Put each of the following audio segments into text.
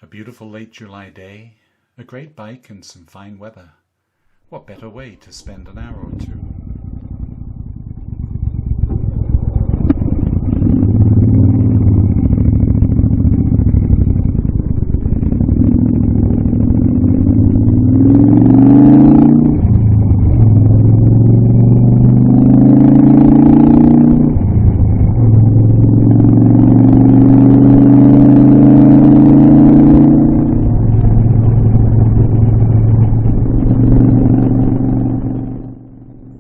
A beautiful late July day, a great bike and some fine weather. What better way to spend an hour or two?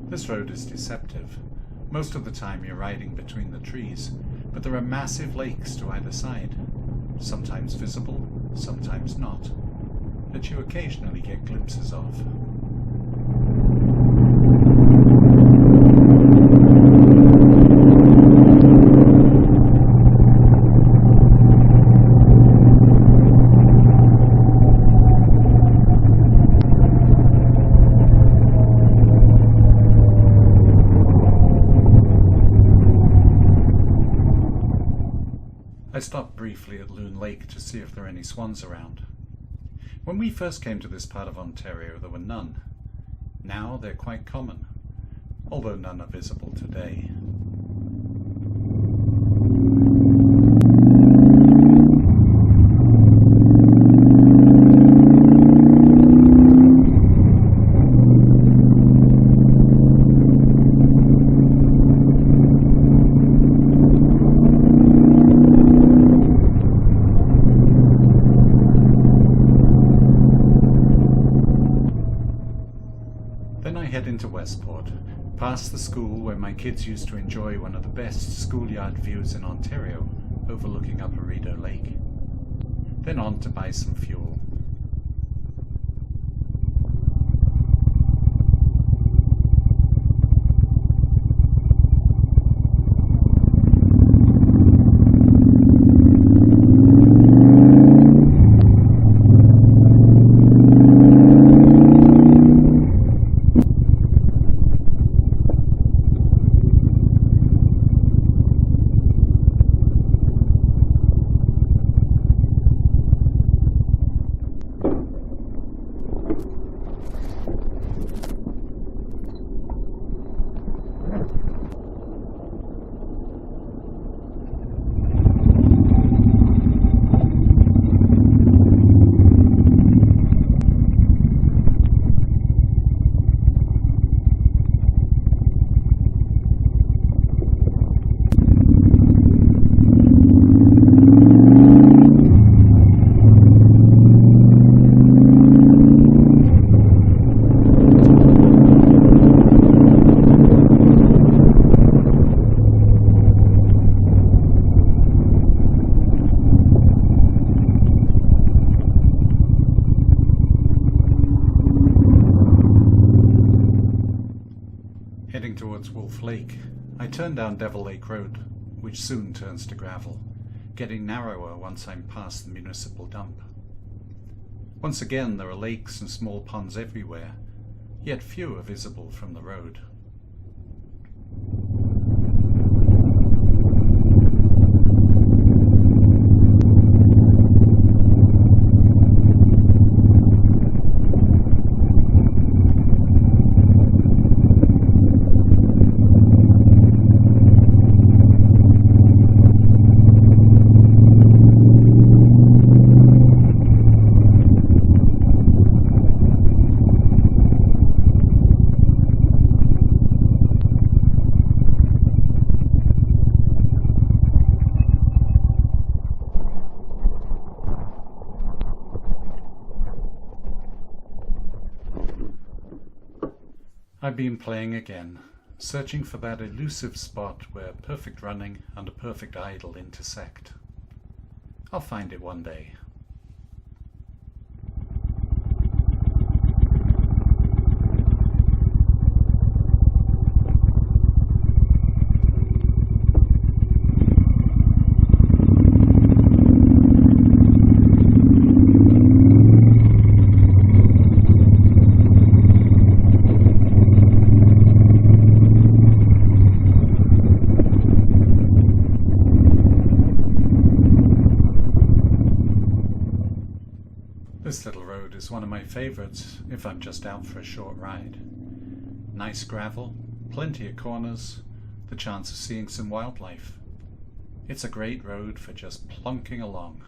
This road is deceptive. Most of the time you're riding between the trees, but there are massive lakes to either side, sometimes visible, sometimes not, that you occasionally get glimpses of. I stopped briefly at Loon Lake to see if there are any swans around. When we first came to this part of Ontario, there were none. Now they're quite common, although none are visible today. Then I head into Westport, past the school where my kids used to enjoy one of the best schoolyard views in Ontario, overlooking Upper Rideau Lake. Then on to buy some fuel. Heading towards Wolf Lake, I turn down Devil Lake Road, which soon turns to gravel, getting narrower once I'm past the municipal dump. Once again there are lakes and small ponds everywhere, yet few are visible from the road. I've been playing again, searching for that elusive spot where perfect running and a perfect idle intersect. I'll find it one day. This little road is one of my favourites if I'm just out for a short ride. Nice gravel, plenty of corners, the chance of seeing some wildlife. It's a great road for just plonking along.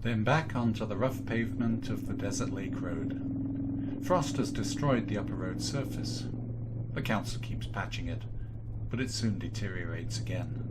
Then back onto the rough pavement of the Desert Lake Road. Frost has destroyed the upper road surface. The council keeps patching it, but it soon deteriorates again.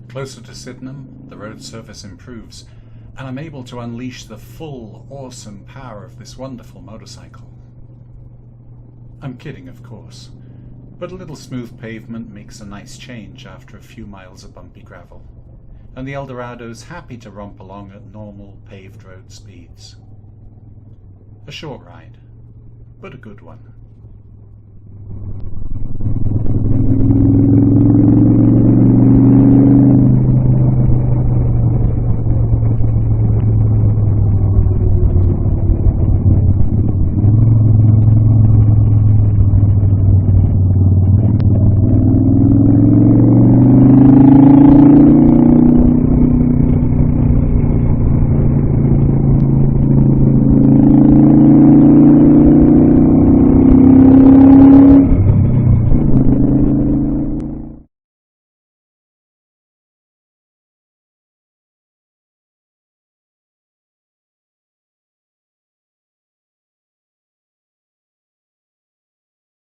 Closer to Sydenham, the road surface improves, and I'm able to unleash the full, awesome power of this wonderful motorcycle. I'm kidding, of course, but a little smooth pavement makes a nice change after a few miles of bumpy gravel, and the Eldorado's happy to romp along at normal paved road speeds. A short ride, but a good one.